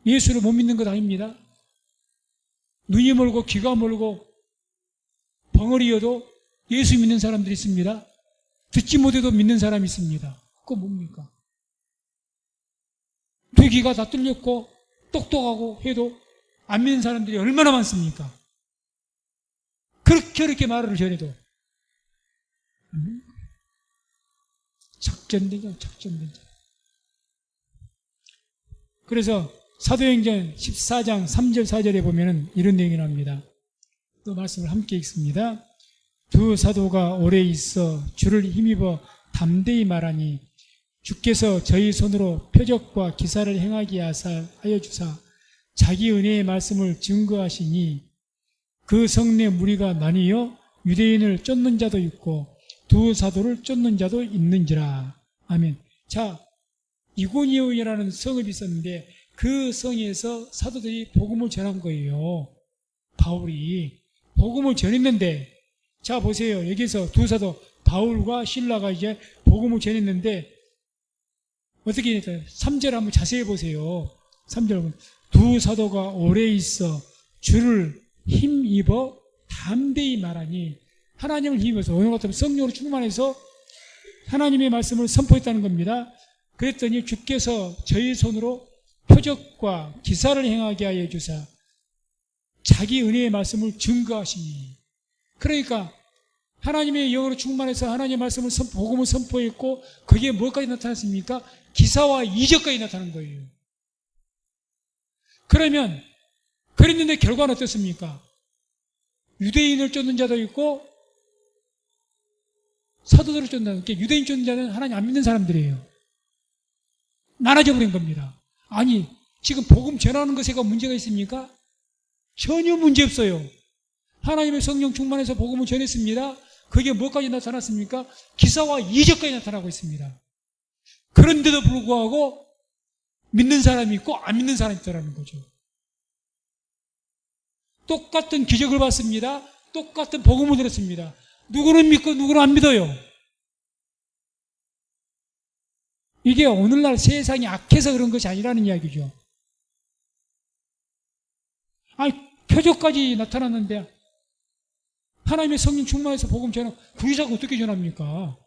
Speaker 1: 예수를 못 믿는 것 아닙니다. 눈이 멀고 귀가 멀고 벙어리여도 예수 믿는 사람들이 있습니다. 듣지 못해도 믿는 사람이 있습니다. 그거 뭡니까? 두 귀가 다 뚫렸고 똑똑하고 해도 안 믿는 사람들이 얼마나 많습니까? 그렇게 말을 전해도 작정된 자. 그래서 사도행전 14장 3절 4절에 보면은 이런 내용이 나옵니다. 또 말씀을 함께 읽습니다. 두 사도가 오래 있어 주를 힘입어 담대히 말하니 주께서 저희 손으로 표적과 기사를 행하게 하여 주사 자기 은혜의 말씀을 증거하시니 그 성내 무리가 나뉘어 유대인을 쫓는 자도 있고 두 사도를 쫓는 자도 있는지라. 아멘. 자, 이고니온이라는 성읍이 있었는데 그 성에서 사도들이 복음을 전한 거예요. 바울이 복음을 전했는데, 자 보세요. 여기서 두 사도 바울과 실라가 이제 복음을 전했는데 어떻게 했을까요? 3절 한번 자세히 보세요. 3절 두 사도가 오래 있어 주를 힘입어 담대히 말하니, 하나님을 힘입어서 오늘 같으면 성령으로 충만해서 하나님의 말씀을 선포했다는 겁니다. 그랬더니 주께서 저희 손으로 표적과 기사를 행하게 하여 주사 자기 은혜의 말씀을 증거하시니, 그러니까 하나님의 영으로 충만해서 하나님의 말씀을 복음을 선포했고 거기에 뭐까지 나타났습니까? 기사와 이적까지 나타난 거예요. 그러면 그랬는데 결과는 어떻습니까? 유대인을 쫓는 자도 있고 사도들을 쫓는 자도 있고, 유대인 쫓는 자는 하나님 안 믿는 사람들이에요. 나눠져 버린 겁니다. 아니, 지금 복음 전하는 것에가 문제가 있습니까? 전혀 문제 없어요. 하나님의 성령 충만해서 복음을 전했습니다. 그게 뭐까지 나타났습니까? 기사와 이적까지 나타나고 있습니다. 그런데도 불구하고 믿는 사람이 있고 안 믿는 사람이 있다는 거죠. 똑같은 기적을 봤습니다. 똑같은 복음을 들었습니다. 누구는 믿고 누구는 안 믿어요. 이게 오늘날 세상이 악해서 그런 것이 아니라는 이야기죠. 아니, 표적까지 나타났는데 하나님의 성령 충만해서 복음 전하고 그 이상 어떻게 전합니까?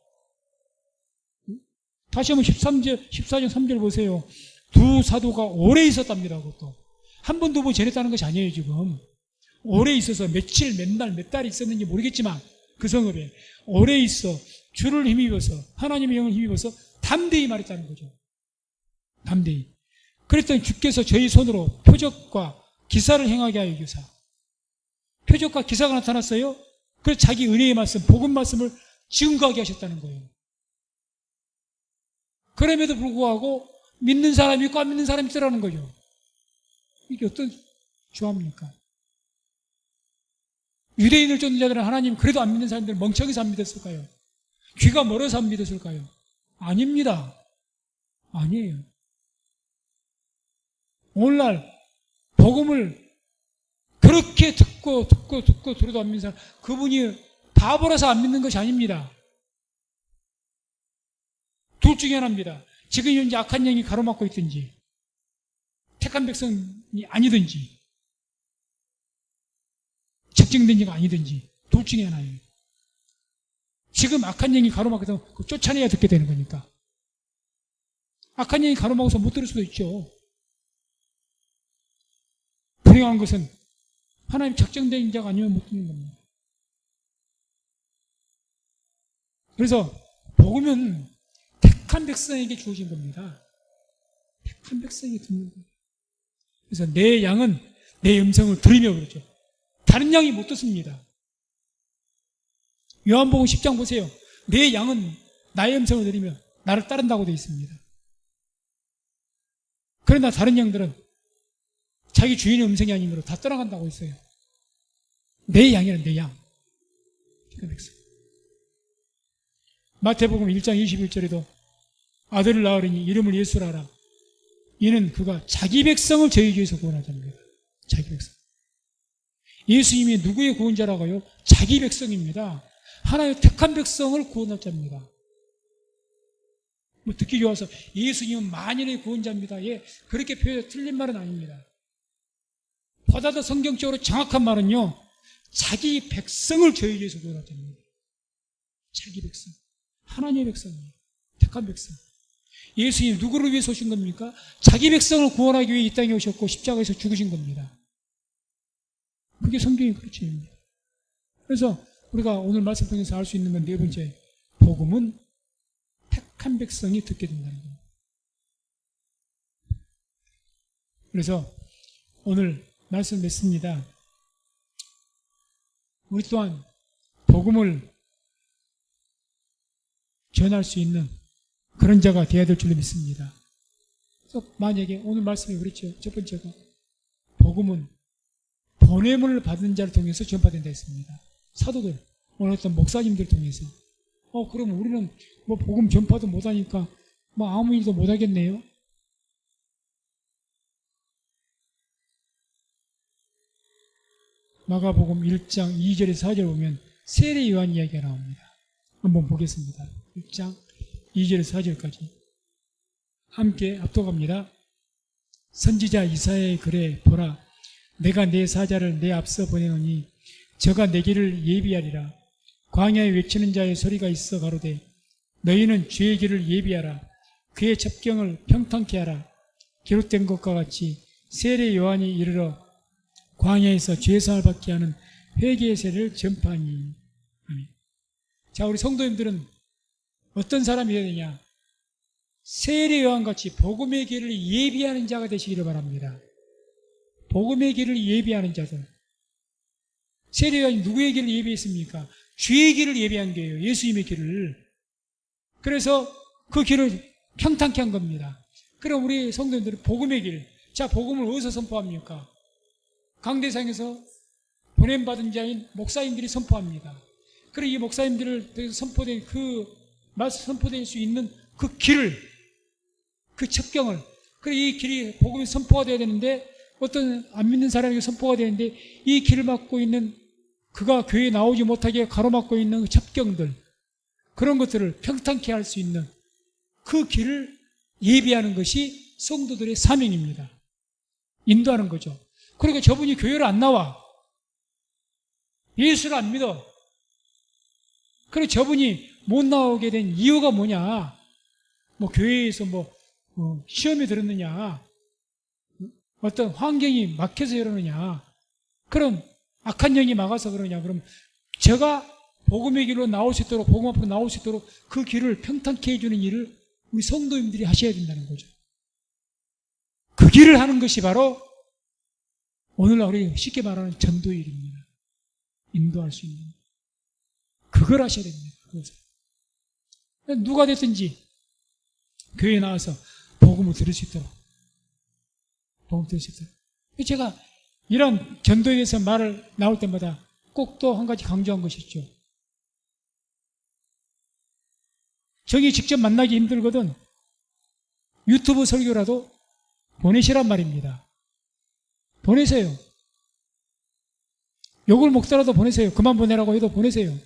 Speaker 1: 다시 한번 14장 3절 보세요. 두 사도가 오래 있었답니다. 그것도 한 번, 두 번 전했다는 것이 아니에요. 지금 오래 있어서 며칠, 몇 날, 몇 달 있었는지 모르겠지만 그 성읍에 오래 있어 주를 힘입어서 하나님의 영을 힘입어서 담대히 말했다는 거죠. 담대히. 그랬더니 주께서 저희 손으로 표적과 기사를 행하게 하여 주사. 표적과 기사가 나타났어요. 그래서 자기 은혜의 말씀, 복음 말씀을 증거하게 하셨다는 거예요. 그럼에도 불구하고 믿는 사람이 있고 안 믿는 사람이 있더라는 거죠. 이게 어떤 조합입니까? 유대인을 쫓는 자들은 하나님 그래도 안 믿는 사람들 멍청해서 안 믿었을까요? 귀가 멀어서 안 믿었을까요? 아닙니다. 아니에요. 오늘날 복음을 그렇게 듣고 들어도 안 믿는 사람, 그분이 바보라서 안 믿는 것이 아닙니다. 둘 중에 하나입니다. 지금 현재 악한 영이 가로막고 있든지 택한 백성이 아니든지 책정된 지가 아니든지 둘 중에 하나예요. 지금 악한 영이 가로막아서 쫓아내야 듣게 되는 거니까. 악한 영이 가로막아서 못 들을 수도 있죠. 불행한 것은 하나님 작정된 자가 아니면 못 듣는 겁니다. 그래서 복음은 택한 백성에게 주어진 겁니다. 택한 백성이 듣는 거예요. 그래서 내 양은 내 음성을 들으며 그러죠. 다른 양이 못 듣습니다. 요한복음 10장 보세요. 내 양은 나의 음성을 들으며 나를 따른다고 되어 있습니다. 그러나 다른 양들은 자기 주인의 음성이 아니므로 다 떠나간다고 했어요. 내 양이란 내 양. 택한 백성. 마태복음 1장 21절에도 아들을 낳으리니 이름을 예수라 하라. 이는 그가 자기 백성을 저희 죄에서 구원하자입니다. 자기 백성. 예수님이 누구의 구원자라고요? 자기 백성입니다. 하나님의 택한 백성을 구원할 자입니다. 뭐 듣기 좋아서 예수님은 만인의 구원자입니다. 예, 그렇게 표현해 틀린 말은 아닙니다. 보다 더 성경적으로 정확한 말은요, 자기 백성을 저희 죄에서 구원할 자입니다. 자기 백성. 하나님의 백성이에요. 택한 백성. 예수님 누구를 위해서 오신 겁니까? 자기 백성을 구원하기 위해 이 땅에 오셨고 십자가에서 죽으신 겁니다. 그게 성경의 그렇지입니다. 그래서 우리가 오늘 말씀 통해서 알 수 있는 건 네 번째, 복음은 택한 백성이 듣게 된다는 겁니다. 그래서 오늘 말씀 맺습니다. 우리 또한 복음을 전할 수 있는 그런 자가 되어야 될 줄로 믿습니다. 그래서 만약에 오늘 말씀이 그랬죠. 첫 번째가 복음은 보냄을 받은 자를 통해서 전파된다 했습니다. 사도들, 오늘 어떤 목사님들 통해서. 그럼 우리는 뭐 복음 전파도 못하니까 뭐 아무 일도 못하겠네요. 마가복음 1장 2절에서 4절 보면 세례 요한 이야기가 나옵니다. 한번 보겠습니다. 1장 2절에서 4절까지 함께 압독합니다. 선지자 이사야의 글에 보라, 내가 내 사자를 내 앞서 보내오니 저가 내 길을 예비하리라. 광야에 외치는 자의 소리가 있어 가로되 너희는 주의 길을 예비하라. 그의 첩경을 평탄케 하라. 기록된 것과 같이 세례 요한이 이르러 광야에서 죄사함을 받게 하는 회개의 세례를 전파하니. 아멘. 자, 우리 성도님들은 어떤 사람이 되어야 되냐? 세례 요한같이 복음의 길을 예비하는 자가 되시기를 바랍니다. 복음의 길을 예비하는 자들. 세례 요한이 누구의 길을 예비했습니까? 주의 길을 예비한 거예요. 예수님의 길을. 그래서 그 길을 평탄케 한 겁니다. 그럼 우리 성도님들은 복음의 길. 자, 복음을 어디서 선포합니까? 강대상에서 보냄받은 자인 목사님들이 선포합니다. 그리고 이 목사님들을 선포된 선포될 수 있는 그 길을, 그 첩경을, 그리고 이 길이 복음이 선포가 되어야 되는데, 어떤 안 믿는 사람에게 선포가 되는데, 이 길을 막고 있는, 그가 교회에 나오지 못하게 가로막고 있는 그 첩경들, 그런 것들을 평탄케 할 수 있는 그 길을 예비하는 것이 성도들의 사명입니다. 인도하는 거죠. 그러니까 저분이 교회를 안 나와. 예수를 안 믿어. 그리고 저분이 못 나오게 된 이유가 뭐냐? 뭐 교회에서 시험에 들었느냐? 어떤 환경이 막혀서 이러느냐? 그럼 악한 영이 막아서 그러냐? 그럼 제가 복음의 길로 나올 수 있도록, 복음 앞으로 나올 수 있도록 그 길을 평탄케 해주는 일을 우리 성도님들이 하셔야 된다는 거죠. 그 길을 하는 것이 바로 오늘날 우리 쉽게 말하는 전도의 일입니다. 인도할 수 있는. 그걸 하셔야 됩니다. 그것을. 누가 됐든지 교회에 나와서 복음을 들을 수 있도록. 복음 들을 수 있도록. 제가 이런 전도에 대해서 말을 나올 때마다 꼭 또 한 가지 강조한 것이 있죠. 저기 직접 만나기 힘들거든 유튜브 설교라도 보내시란 말입니다. 보내세요. 욕을 먹더라도 보내세요. 그만 보내라고 해도 보내세요.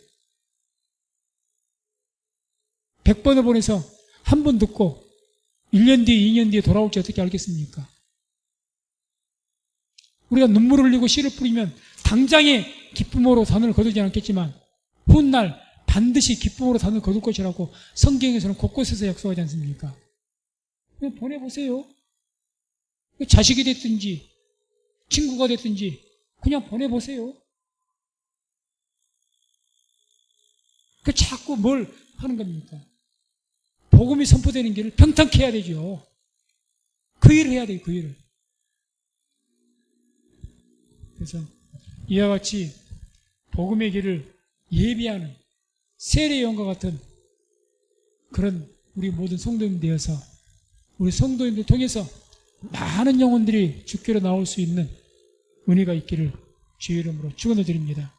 Speaker 1: 100번을 보내서 한 번 듣고 1년 뒤에 2년 뒤에 돌아올지 어떻게 알겠습니까? 우리가 눈물을 흘리고 씨를 뿌리면 당장에 기쁨으로 단을 거두지 않겠지만 훗날 반드시 기쁨으로 단을 거둘 것이라고 성경에서는 곳곳에서 약속하지 않습니까? 그냥 보내보세요. 자식이 됐든지 친구가 됐든지 그냥 보내보세요. 그 자꾸 뭘 하는 겁니까? 복음이 선포되는 길을 평탄케 해야 되죠. 그 일을 해야 돼요. 그 일을. 그래서 이와 같이 복음의 길을 예비하는 세례요한과 같은 그런 우리 모든 성도님 되어서 우리 성도님들 통해서 많은 영혼들이 주께로 나올 수 있는 은혜가 있기를 주의 이름으로 축원을 드립니다.